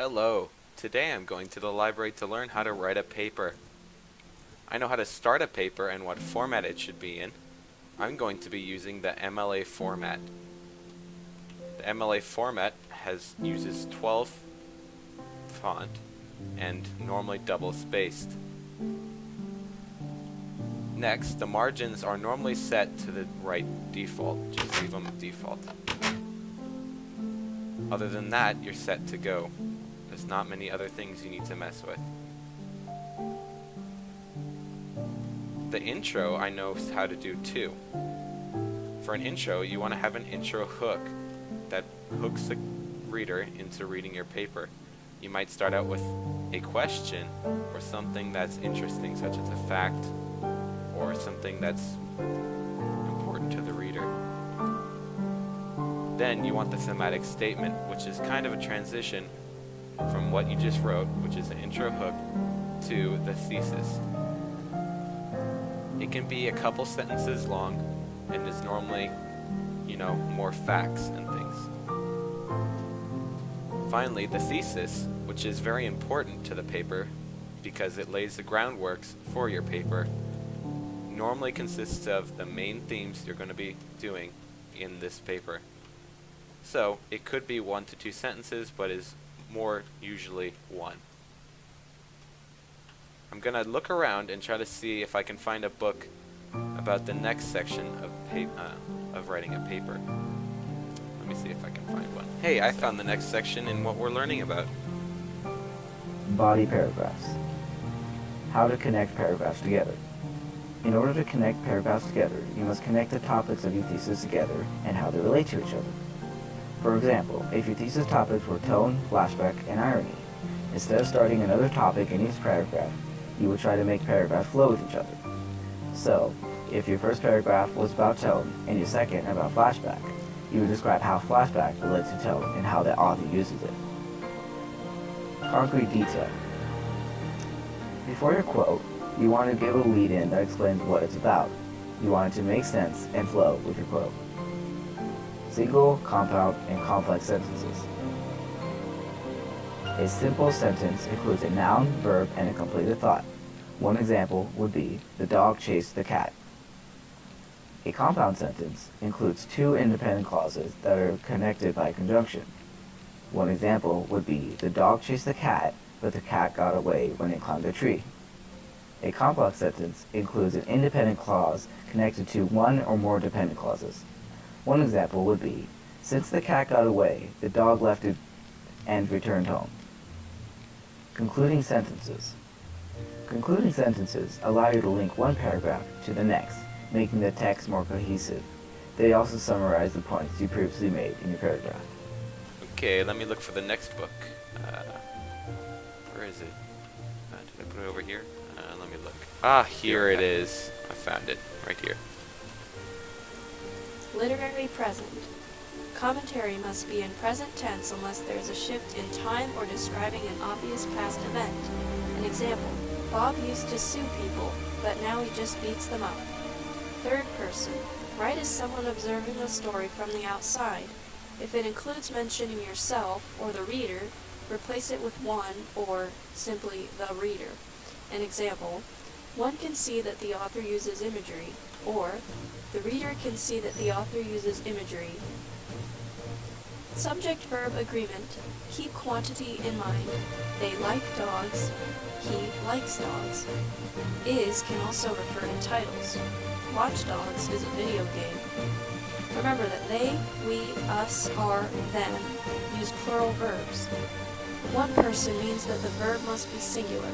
Hello. Today I'm going to the library to learn how to write a paper. I know how to start a paper and what format it should be in. I'm going to be using the MLA format. The MLA format uses 12 font and normally double spaced. Next, the margins are normally set to the right default. Just leave them default. Other than that, you're set to go. There's not many other things you need to mess with. The intro I know how to do too. For an intro, you want to have an intro hook that hooks the reader into reading your paper. You might start out with a question or something that's interesting, such as a fact or something that's important to the reader. Then you want the thematic statement, which is kind of a transition from what you just wrote, which is an intro hook, to the thesis. It can be a couple sentences long and is normally, more facts and things. Finally, the thesis, which is very important to the paper because it lays the groundwork for your paper, normally consists of the main themes you're going to be doing in this paper. So, it could be 1 to 2 sentences, but is more usually 1. I'm going to look around and try to see if I can find a book about the next section of writing a paper. Let me see if I can find one. Hey, I found the next section in what we're learning about. Body paragraphs. How to connect paragraphs together. In order to connect paragraphs together, you must connect the topics of your thesis together and how they relate to each other. For example, if your thesis topics were tone, flashback, and irony, instead of starting another topic in each paragraph, you would try to make paragraphs flow with each other. So, if your first paragraph was about tone and your second about flashback, you would describe how flashback relates to tone and how the author uses it. Concrete detail. Before your quote, you want to give a lead-in that explains what it's about. You want it to make sense and flow with your quote. Single, compound, and complex sentences. A simple sentence includes a noun, verb, and a completed thought. One example would be, the dog chased the cat. A compound sentence includes 2 independent clauses that are connected by conjunction. One example would be, the dog chased the cat, but the cat got away when it climbed a tree. A complex sentence includes an independent clause connected to 1 or more dependent clauses. One example would be, since the cat got away, the dog left it and returned home. Concluding sentences. Concluding sentences allow you to link one paragraph to the next, making the text more cohesive. They also summarize the points you previously made in your paragraph. Okay, let me look for the next book. Where is it? Did I put it over here? Let me look. Ah, here it is. I found it, right here. Literary present. Commentary must be in present tense unless there is a shift in time or describing an obvious past event. An example, Bob used to sue people, but now he just beats them up. Third person. Write as someone observing the story from the outside. If it includes mentioning yourself or the reader, replace it with one or simply the reader. An example, one can see that the author uses imagery, or the reader can see that the author uses imagery. Subject-verb agreement. Keep quantity in mind. They like dogs. He likes dogs. Is can also refer to titles. Watch Dogs is a video game. Remember that they, we, us, our, them use plural verbs. One person means that the verb must be singular.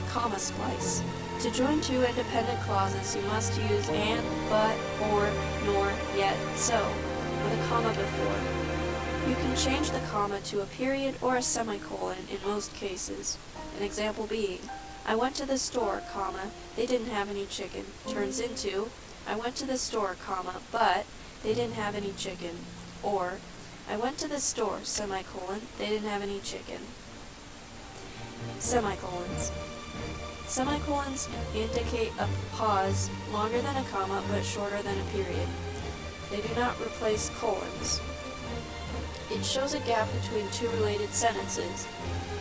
Comma splice. To join 2 independent clauses, you must use and, but, or, nor, yet, so, with a comma before. You can change the comma to a period or a semicolon in most cases. An example being, I went to the store, comma, they didn't have any chicken, turns into, I went to the store, comma, but they didn't have any chicken. Or, I went to the store, semicolon, they didn't have any chicken. Semicolons. Semicolons indicate a pause longer than a comma but shorter than a period. They do not replace colons. It shows a gap between two related sentences,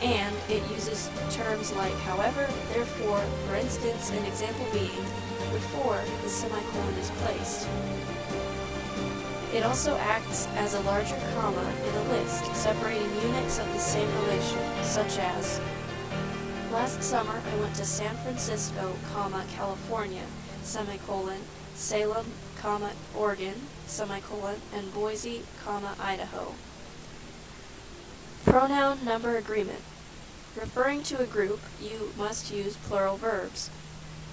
and it uses terms like however, therefore, for instance, an example being before the semicolon is placed. It also acts as a larger comma in a list, separating units of the same relation, such as last summer I went to San Francisco, California, semicolon, Salem, Oregon, semicolon, and Boise, Idaho. Pronoun number agreement. Referring to a group, you must use plural verbs.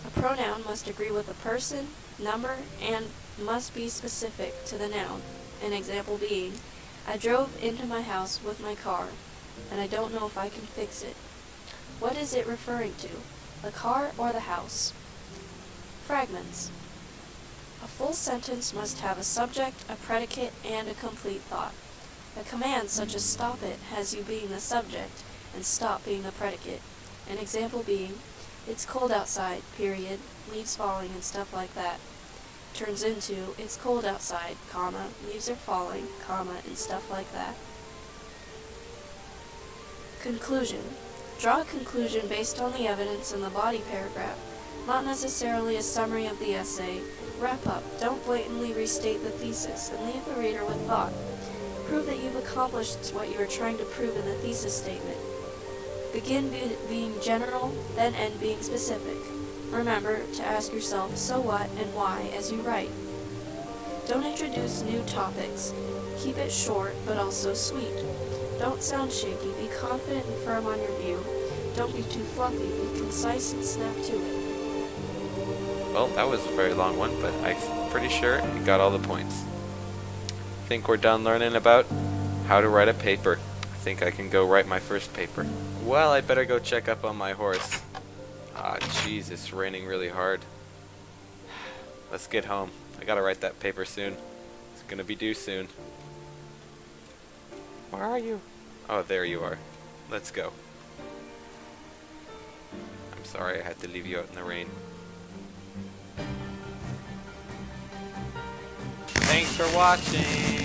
A pronoun must agree with a person, number, and must be specific to the noun. An example being, I drove into my house with my car, and I don't know if I can fix it. What is it referring to? The car or the house? Fragments. A full sentence must have a subject, a predicate, and a complete thought. A command such as stop it has you being the subject and stop being the predicate. An example being, it's cold outside, period, leaves falling and stuff like that. Turns into, it's cold outside, comma, leaves are falling, comma, and stuff like that. Conclusion. Draw a conclusion based on the evidence in the body paragraph, not necessarily a summary of the essay. Wrap up. Don't blatantly restate the thesis and leave the reader with thought. Prove that you've accomplished what you are trying to prove in the thesis statement. Begin being general, then end being specific. Remember to ask yourself so what and why as you write. Don't introduce new topics. Keep it short but also sweet. Don't sound shaky. Be confident and firm on your view. Don't be too fluffy. Be concise and snap to it. Well, that was a very long one, but I'm pretty sure you got all the points. I think we're done learning about how to write a paper. I think I can go write my first paper. Well, I better go check up on my horse. Ah, jeez, it's raining really hard. Let's get home. I gotta write that paper soon. It's gonna be due soon. Where are you? Oh, there you are. Let's go. I'm sorry I had to leave you out in the rain. Thanks for watching!